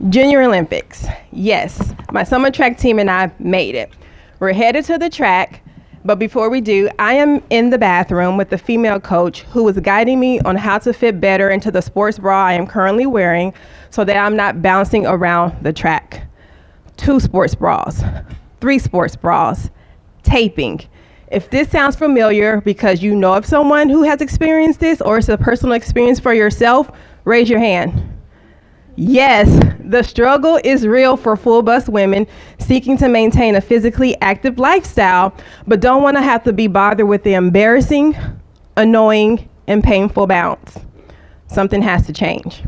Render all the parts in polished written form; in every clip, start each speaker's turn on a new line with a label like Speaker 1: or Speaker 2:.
Speaker 1: Junior Olympics. Yes, my summer track team and I made it. We're headed to the track, but before we do, I am in the bathroom with the female coach who was guiding me on how to fit better into the sports bra I am currently wearing so that I'm not bouncing around the track. 2 sports bras, 3 sports bras, taping. If this sounds familiar because you know of someone who has experienced this or it's a personal experience for yourself, raise your hand. Yes, the struggle is real for full bust women seeking to maintain a physically active lifestyle, but don't want to have to be bothered with the embarrassing, annoying, and painful bounce. Something has to change.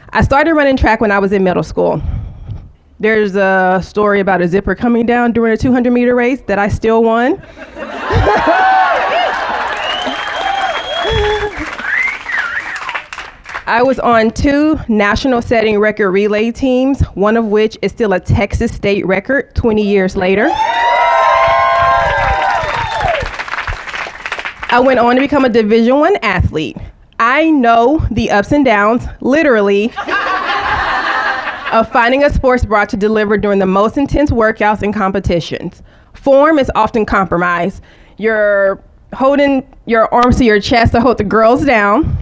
Speaker 1: I started running track when I was in middle school. There's a story about a zipper coming down during a 200-meter race that I still won. I was on 2 national setting record relay teams, one of which is still a Texas state record 20 years later. I went on to become a Division I athlete. I know the ups and downs, literally, of finding a sports bra to deliver during the most intense workouts and competitions. Form is often compromised. You're holding your arms to your chest to hold the girls down.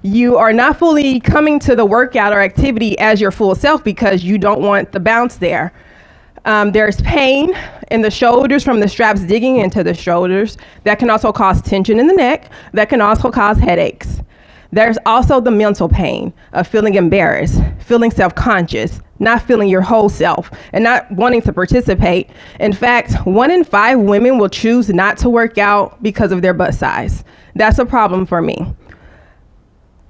Speaker 1: You are not fully coming to the workout or activity as your full self because you don't want the bounce there. There's pain in the shoulders from the straps digging into the shoulders. That can also cause tension in the neck. That can also cause headaches. There's also the mental pain of feeling embarrassed, feeling self-conscious, not feeling your whole self, and not wanting to participate. In fact, 1 in 5 women will choose not to work out because of their butt size. That's a problem for me.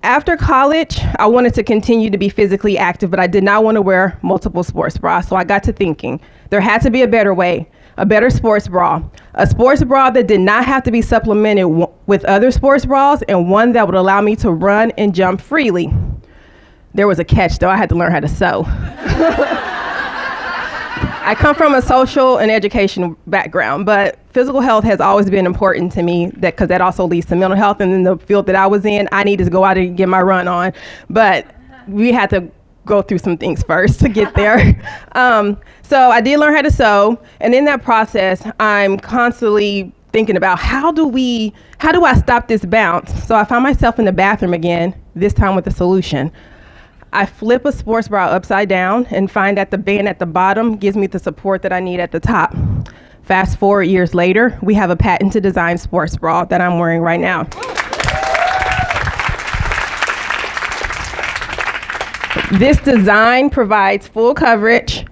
Speaker 1: After college, I wanted to continue to be physically active, but I did not want to wear multiple sports bras. So I got to thinking, there had to be a better way, a better sports bra. A sports bra that did not have to be supplemented with other sports bras, and one that would allow me to run and jump freely. There was a catch though, I had to learn how to sew. I come from a social and education background, but physical health has always been important to me because that also leads to mental health. And in the field that I was in, I needed to go out and get my run on. But we had to go through some things first to get there. So I did learn how to sew. And in that process, I'm constantly thinking about how do I stop this bounce? So I found myself in the bathroom again, this time with a solution. I flip a sports bra upside down and find that the band at the bottom gives me the support that I need at the top. Fast forward years later, we have a patented design sports bra that I'm wearing right now. This design provides full coverage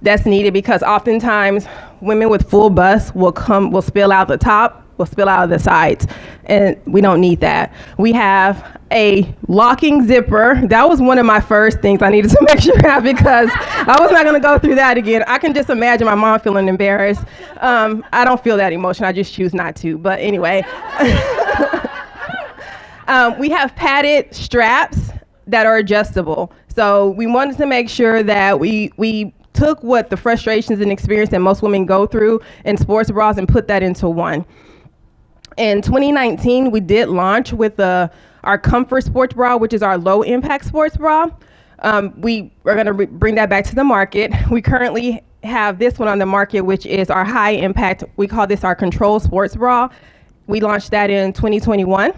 Speaker 1: that's needed because oftentimes women with full bust will spill out the top, will spill out of the sides, and we don't need that. We have a locking zipper. That was one of my first things I needed to make sure I have because I was not going to go through that again. I can just imagine my mom feeling embarrassed. I don't feel that emotion. I just choose not to. But anyway, we have padded straps that are adjustable. So we wanted to make sure that we took what the frustrations and experience that most women go through in sports bras and put that into one. In 2019, we did launch with our Comfort Sports Bra, which is our low-impact sports bra. We are going to bring that back to the market. We currently have this one on the market, which is our high-impact. We call this our Control Sports Bra. We launched that in 2021.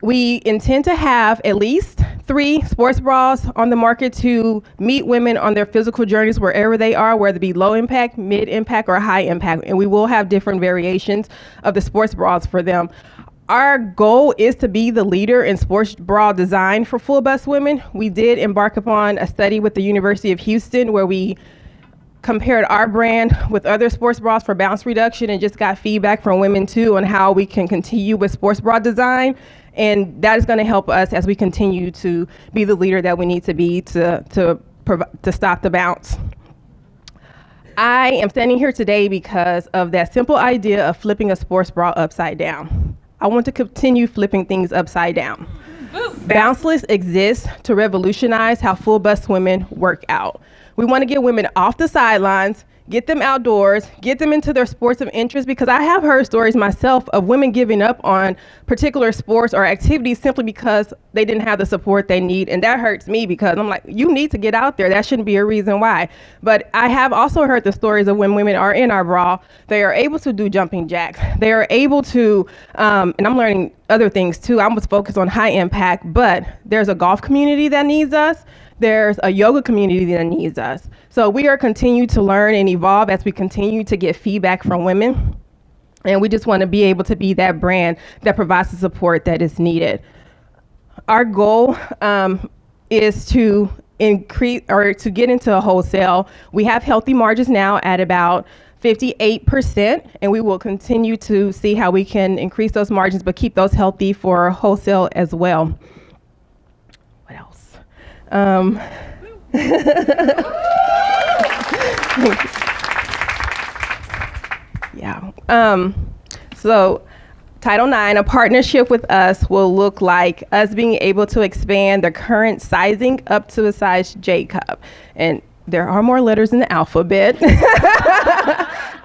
Speaker 1: We intend to have at least 3 sports bras on the market to meet women on their physical journeys wherever they are, whether it be low impact, mid impact, or high impact. And we will have different variations of the sports bras for them. Our goal is to be the leader in sports bra design for full bust women. We did embark upon a study with the University of Houston where we compared our brand with other sports bras for bounce reduction and just got feedback from women too on how we can continue with sports bra design. And that is going to help us as we continue to be the leader that we need to be to stop the bounce. I am standing here today because of that simple idea of flipping a sports bra upside down. I want to continue flipping things upside down. Bounceless exists to revolutionize how full bust women work out. We want to get women off the sidelines, get them outdoors, get them into their sports of interest, because I have heard stories myself of women giving up on particular sports or activities simply because they didn't have the support they need. And that hurts me, because I'm like, you need to get out there. That shouldn't be a reason why. But I have also heard the stories of when women are in our bra, they are able to do jumping jacks. They are able to, and I'm learning other things too. I was focused on high impact, but there's a golf community that needs us. There's a yoga community that needs us. So we are continuing to learn and evolve as we continue to get feedback from women. And we just want to be able to be that brand that provides the support that is needed. Our goal is to increase, or to get into a wholesale. We have healthy margins now at about 58%, and we will continue to see how we can increase those margins, but keep those healthy for wholesale as well. What else? Yeah. So Title IX, a partnership with us will look like us being able to expand the current sizing up to a size J cup. And there are more letters in the alphabet.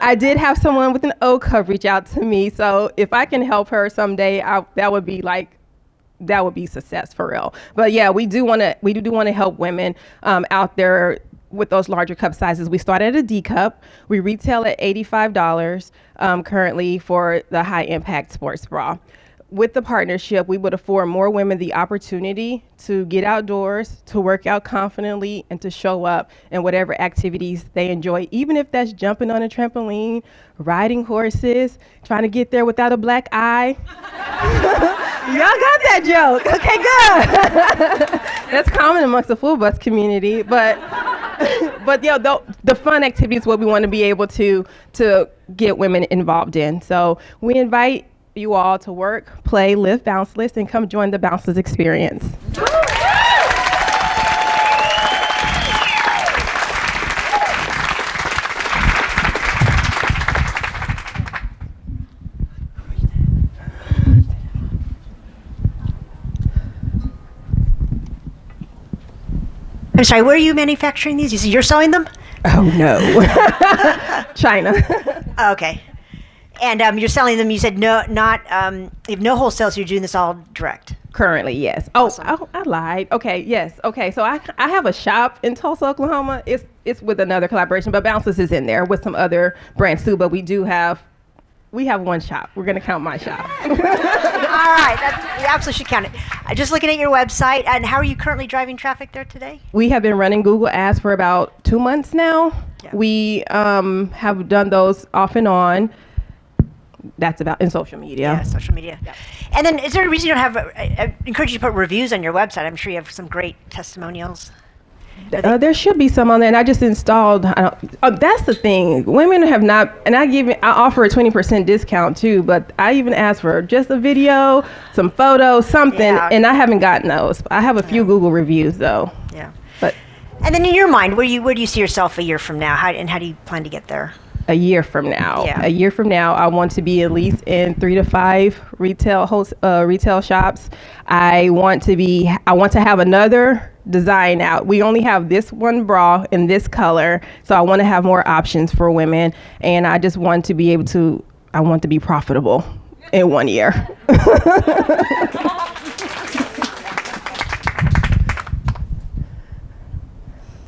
Speaker 1: I did have someone with an O cup reach out to me. So if I can help her someday, that would be success for real. But yeah, we do want to help women out there with those larger cup sizes. We start at a D cup. We retail at $85 currently for the high impact sports bra. With the partnership, we would afford more women the opportunity to get outdoors, to work out confidently, and to show up in whatever activities they enjoy, even if that's jumping on a trampoline, riding horses, trying to get there without a black eye. Y'all got that joke. Okay, good. That's common amongst the full bus community, but yeah, the fun activity is what we want to be able to get women involved in. So we invite you all to work, play, live Bounceless, and come join the Bounceless experience.
Speaker 2: I'm sorry, where are you manufacturing these? You're selling them?
Speaker 1: Oh, no. China.
Speaker 2: Okay. And you're selling them, you said you have no wholesale, so you're doing this all direct.
Speaker 1: Currently, yes.
Speaker 2: Awesome.
Speaker 1: Oh, I lied. Okay, yes. Okay, so I have a shop in Tulsa, Oklahoma. It's with another collaboration, but Bounceless is in there with some other brands too, but we have one shop. We're going to count my shop.
Speaker 2: All right, we absolutely should count it. Just looking at your website, and how are you currently driving traffic there today?
Speaker 1: We have been running Google Ads for about 2 months now. Yeah. We have done those off and on. That's about in social media.
Speaker 2: Yeah, social media. Yeah. And then is there a reason you don't have, I encourage you to put reviews on your website. I'm sure you have some great testimonials.
Speaker 1: There should be some on there, and I just installed. That's the thing. Women have not, and I offer a 20% discount too. But I even asked for just a video, some photos, something, and I haven't gotten those. I have a few Google reviews though.
Speaker 2: Yeah.
Speaker 1: But
Speaker 2: and then in your mind, where do you see yourself a year from now? How do you plan to get there?
Speaker 1: A year from now.
Speaker 2: Yeah.
Speaker 1: A year from now, I want to be at least in 3 to 5 retail shops. I want to have another design out. We only have this one bra in this color, so I want to have more options for women, and I just want to be I want to be profitable in 1 year.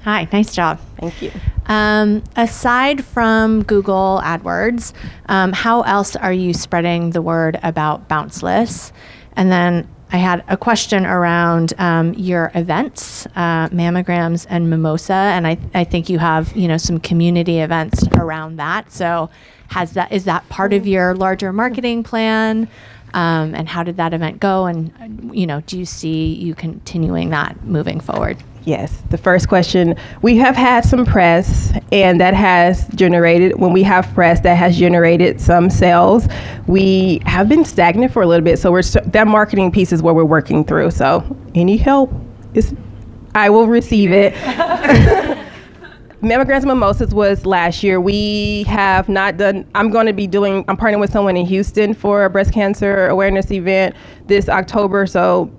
Speaker 3: Hi, nice job.
Speaker 1: Thank you.
Speaker 3: Aside from Google AdWords, how else are you spreading the word about Bounceless? And then I had a question around your events, mammograms and mimosa, and I think you have some community events around that. So is that part of your larger marketing plan? And how did that event go? And do you see you continuing that moving forward?
Speaker 1: Yes, the first question, we have had some press, and that has generated, when we have press, that has generated some sales. We have been stagnant for a little bit, so that marketing piece is what we're working through. So any help, I will receive it. Mammograms and mimosas was last year. We have not done, I'm partnering with someone in Houston for a breast cancer awareness event this October.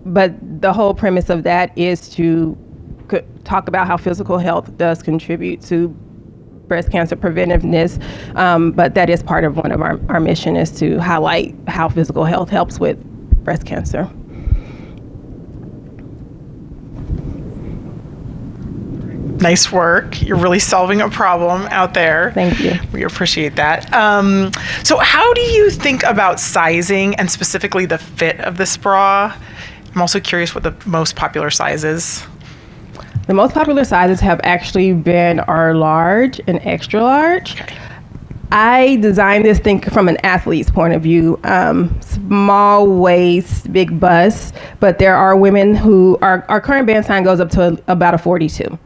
Speaker 1: But the whole premise of that is to talk about how physical health does contribute to breast cancer preventiveness, but that is part of one of our mission is to highlight how physical health helps with breast cancer.
Speaker 4: Nice work. You're really solving a problem out there.
Speaker 1: Thank you.
Speaker 4: We appreciate that. So how do you think about sizing and specifically the fit of this bra? I'm also curious what the most popular size is.
Speaker 1: The most popular sizes have actually been our large and extra large.
Speaker 4: Okay.
Speaker 1: I designed this thing from an athlete's point of view. Small waist, big bust, but there are women who, our current band sign goes up to about a 42.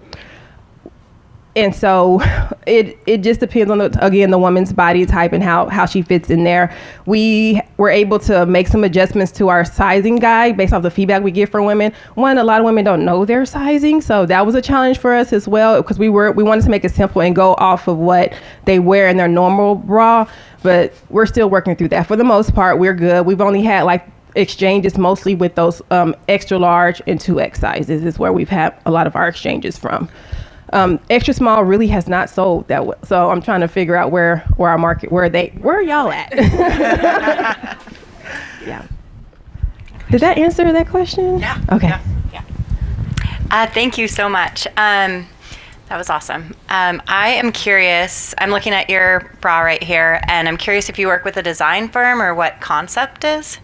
Speaker 1: And so it just depends on, the woman's body type and how she fits in there. We were able to make some adjustments to our sizing guide based off the feedback we get from women. One, a lot of women don't know their sizing, so that was a challenge for us as well, because we wanted to make it simple and go off of what they wear in their normal bra, but we're still working through that. For the most part, we're good. We've only had exchanges mostly with those extra large and 2X sizes is where we've had a lot of our exchanges from. Extra small really has not sold that well, so I'm trying to figure out where our market, where are y'all at? Yeah. Did that answer that question?
Speaker 5: Yeah.
Speaker 1: Okay.
Speaker 5: Yeah. Thank you so much. That was awesome. I am curious. I'm looking at your bra right here, and I'm curious if you work with a design firm or what Concept is.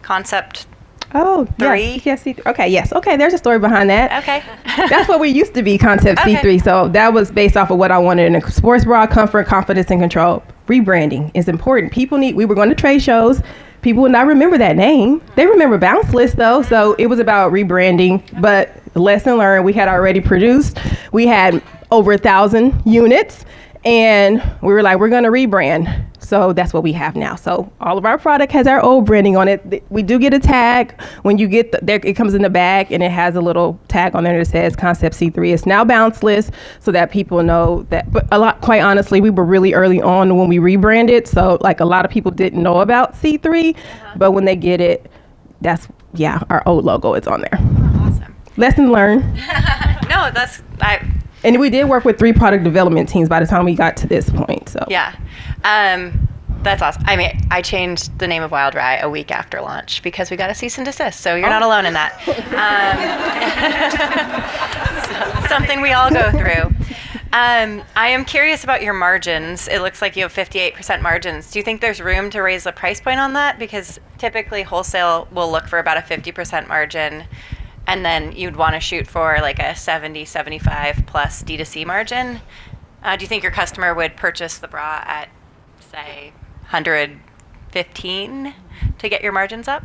Speaker 5: Concept.
Speaker 1: Oh,
Speaker 5: Three?
Speaker 1: Yes. Okay, yes. Okay, there's a story behind that.
Speaker 5: Okay.
Speaker 1: That's what we used to be, Concept
Speaker 5: Okay.
Speaker 1: C3. So that was based off of what I wanted in a sports bra: comfort, confidence, and control. Rebranding is important. We were going to trade shows. People would not remember that name. They remember Bounceless though. So it was about rebranding, but lesson learned. We had already produced. We had over 1,000 units, and we were like, we're going to rebrand. So that's what we have now. So all of our product has our old branding on it. We do get a tag when you get it comes in the bag, and it has a little tag on there that says Concept C3. It's now Bounceless, so that people know that. But quite honestly, we were really early on when we rebranded. So a lot of people didn't know about C3, but when they get it, our old logo is on there.
Speaker 5: Awesome.
Speaker 1: Lesson learned.
Speaker 5: No,
Speaker 1: And we did work with 3 product development teams by the time we got to this point. So
Speaker 5: yeah. That's awesome. I mean, I changed the name of Wild Rye a week after launch because we got a cease and desist. So you're not alone in that. Something we all go through. I am curious about your margins. It looks like you have 58% margins. Do you think there's room to raise the price point on that? Because typically wholesale will look for about a 50% margin, and then you'd want to shoot for a 70, 75 plus D2C margin. Do you think your customer would purchase the bra at, say, 115 to get your margins up?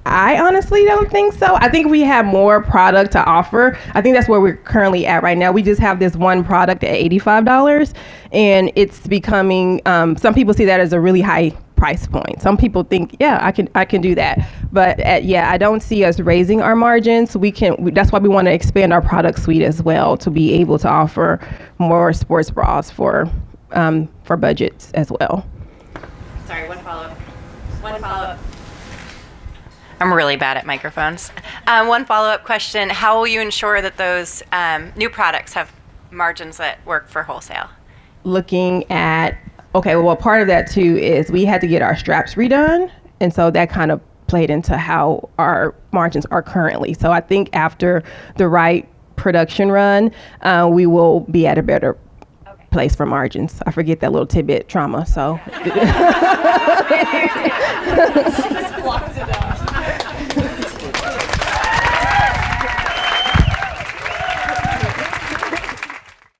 Speaker 1: I honestly don't think so. I think we have more product to offer. I think that's where we're currently at right now. We just have this one product at $85, and it's becoming, some people see that as a really high price point. Some people think, I can do that. But I don't see us raising our margins. That's why we want to expand our product suite as well, to be able to offer more sports bras for budgets as well.
Speaker 5: Sorry, one follow-up. I'm really bad at microphones. One follow-up question. How will you ensure that those new products have margins that work for wholesale?
Speaker 1: Looking at, part of that too is we had to get our straps redone. And so that kind of played into how our margins are currently. So I think after the right production run, we will be at a better place for margins. I forget that little tidbit, trauma, so.
Speaker 6: She just blocked it out.